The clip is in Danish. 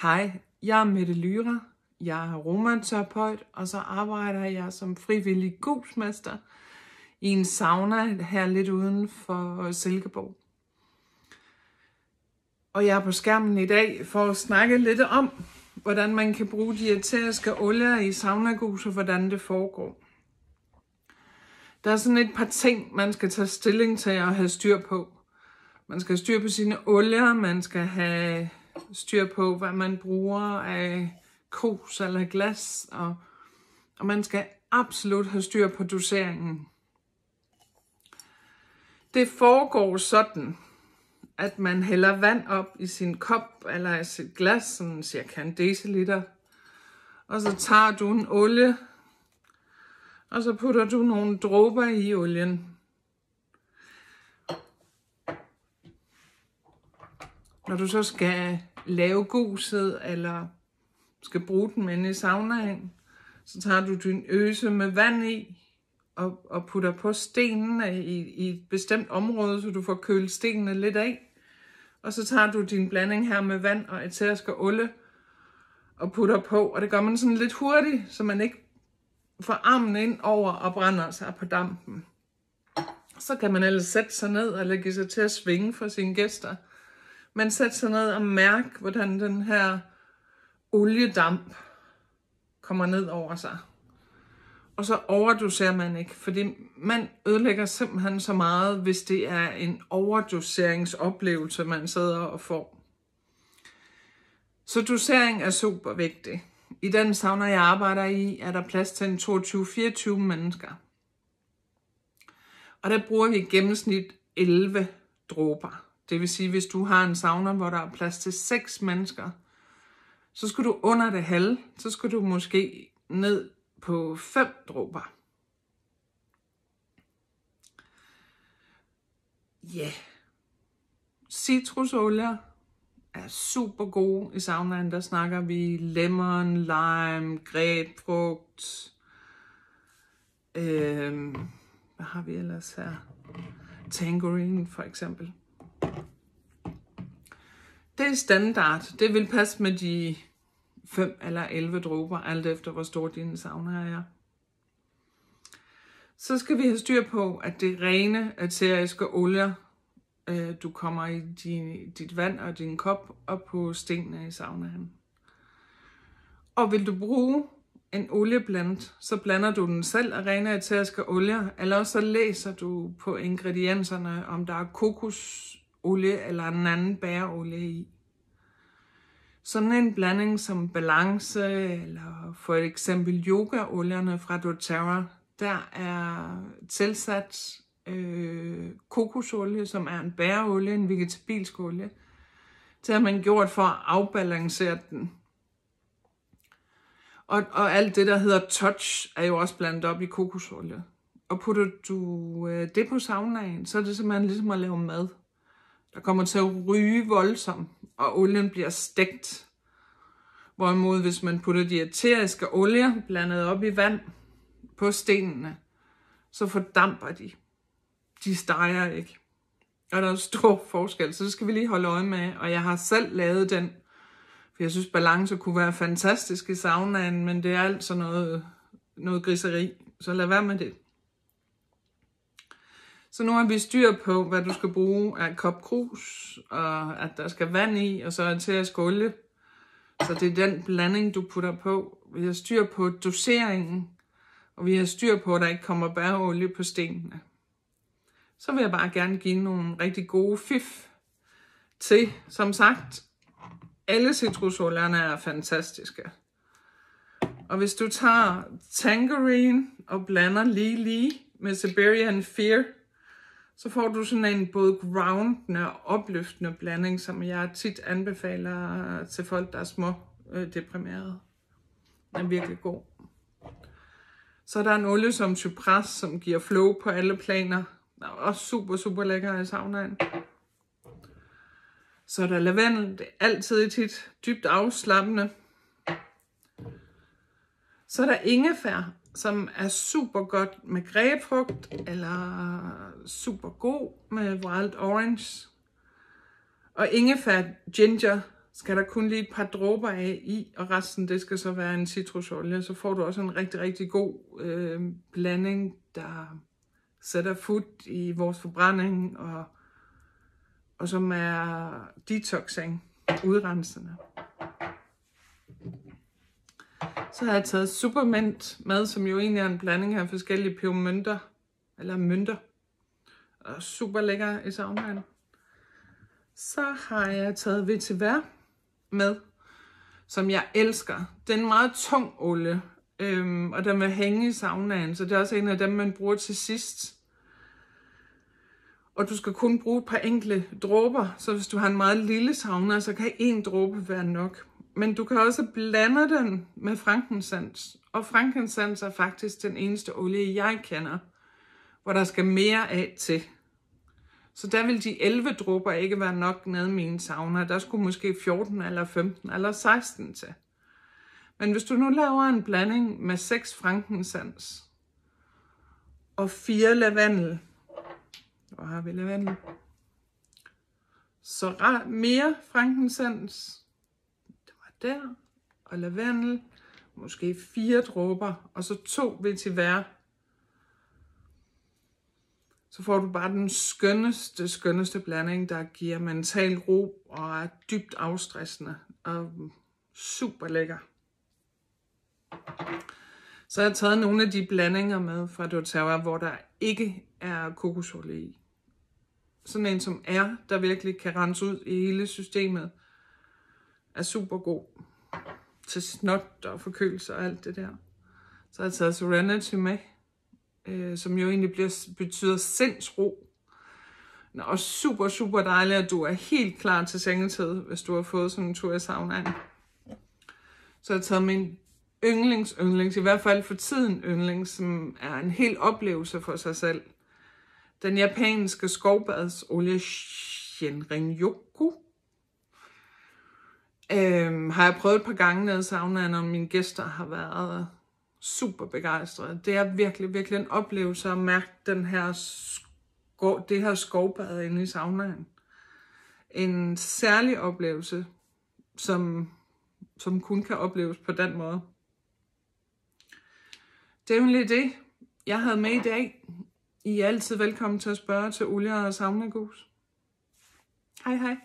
Hej, jeg er Mette Lyra. Jeg er aromaterapeut, og så arbejder jeg som frivillig gusmester i en sauna her lidt uden for Silkeborg. Og jeg er på skærmen i dag for at snakke lidt om, hvordan man kan bruge de æteriske olier i saunagus, og hvordan det foregår. Der er sådan et par ting, man skal tage stilling til at have styr på. Man skal have styr på sine olier, man skal have styr på, hvad man bruger af krus eller glas, og man skal absolut have styr på doseringen. Det foregår sådan, at man hælder vand op i sin kop eller i sit glas, sådan cirka 1 deciliter, og så tager du en olie, og så putter du nogle dråber i olien. Når du så skal lave guset, eller skal bruge den inde i saunaen, så tager du din øse med vand i, og putter på stenene i et bestemt område, så du får kølet stenene lidt af. Og så tager du din blanding her med vand og æterisk olie, og putter på, og det gør man sådan lidt hurtigt, så man ikke får armen ind over og brænder sig på dampen. Så kan man ellers sætte sig ned og lægge sig til at svinge for sine gæster. Men sæt sig ned og mærk, hvordan den her oliedamp kommer ned over sig. Og så overdoserer man ikke, fordi man ødelægger simpelthen så meget, hvis det er en overdoseringsoplevelse, man sidder og får. Så dosering er super vigtig. I den sauna, jeg arbejder i, er der plads til en 22-24 mennesker. Og der bruger vi i gennemsnit 11 dråber. Det vil sige, hvis du har en sauna, hvor der er plads til 6 mennesker, så skal du under det halve, så skal du måske ned på 5 dråber. Ja. Citrusolier er super gode i saunaen. Der snakker vi lemon, lime, grapefrugt. Hvad har vi ellers her? Tangerine for eksempel. Det er standard. Det vil passe med de 5 eller 11 dråber, alt efter hvor stor din sauna er. Så skal vi have styr på, at det rene æteriske olier, du kommer i dit vand og din kop op på stenene i saunaen. Og vil du bruge en olieblend, så blander du den selv af rene æteriske olier, eller så læser du på ingredienserne, om der er kokosolie eller en anden bæreolie i. Sådan en blanding som Balance, eller for eksempel yogaolierne fra doTERRA, der er tilsat kokosolie, som er en bæreolie, en vegetabilsk olie. Det har man gjort for at afbalancere den. Og alt det, der hedder touch, er jo også blandet op i kokosolie. Og putter du det på saunaen, så er det simpelthen ligesom at lave mad. Der kommer til at ryge voldsomt, og olien bliver stegt. Hvorimod hvis man putter de æteriske olier blandet op i vand på stenene, så fordamper de. De steger ikke. Og der er stor forskel, så det skal vi lige holde øje med. Og jeg har selv lavet den, for jeg synes Balance kunne være fantastisk i saunaen, men det er altså noget griseri, så lad være med det. Så nu har vi styr på, hvad du skal bruge af kop krus, og at der skal vand i, og så æterisk olie. Så det er den blanding, du putter på. Vi har styr på doseringen, og vi har styr på, at der ikke kommer bæreolie på stenene. Så vil jeg bare gerne give nogle rigtig gode fif til. Som sagt, alle citrusolierne er fantastiske. Og hvis du tager Tangerine og blander lige med Siberian Fear, så får du sådan en både groundende og opløftende blanding, som jeg tit anbefaler til folk, der er små deprimerede. Den er virkelig god. Så er der en olie som Cypres, som giver flow på alle planer. Den er også super, super lækker i saunaen. Så er der lavendel, det er altid tit dybt afslappende. Så er der ingefær, som er super godt med grapefrugt, eller super god med wild orange. Og ingefær ginger, skal der kun lige et par dråber af i, og resten det skal så være en citrusolie. Så får du også en rigtig, rigtig god blanding, der sætter fut i vores forbrænding, og som er detoxing, udrensende. Så har jeg taget Supermint med, som jo egentlig er en blanding af forskellige pebermynter, eller mynter. Og super lækker i saunaen. Så har jeg taget vetiver med, som jeg elsker. Det er en meget tung olie, og den vil hænge i saunaen, så det er også en af dem, man bruger til sidst. Og du skal kun bruge et par enkle dråber, så hvis du har en meget lille sauna, så kan en dråbe være nok. Men du kan også blande den med frankincense, og frankincense er faktisk den eneste olie, jeg kender, hvor der skal mere af til. Så der vil de 11 dråber ikke være nok nede i min sauna. Der skulle måske 14 eller 15 eller 16 til. Men hvis du nu laver en blanding med 6 frankincense og 4 lavendel. Hvor har vi lavendel? Så mere frankincense. Det var der. Og lavendel. Måske 4 dråber. Og så 2 vetiver. Så får du bare den skønneste blanding, der giver mental ro og er dybt afstressende og super lækker. Så jeg har taget nogle af de blandinger med fra doTERRA, hvor der ikke er kokosolie i. Sådan en som der virkelig kan rense ud i hele systemet, er super god til snot og forkølelse og alt det der. Så har jeg taget Serenity med, som jo egentlig betyder sindsro. Og super dejligt, at du er helt klar til sengetid, hvis du har fået sådan en tur i saunaen. Så jeg har taget min yndlings, i hvert fald for tiden yndlings, som er en hel oplevelse for sig selv. Den japanske skovbadsolie Shinrin-yoku. Har jeg prøvet et par gange nede i saunaen, og mine gæster har været super begejstrede. Det er virkelig en oplevelse at mærke det her skovbad inde i saunaen. En særlig oplevelse, som kun kan opleves på den måde. Det er jo det, jeg havde med i dag. I er altid velkommen til at spørge til olie og saunagus. Hej hej.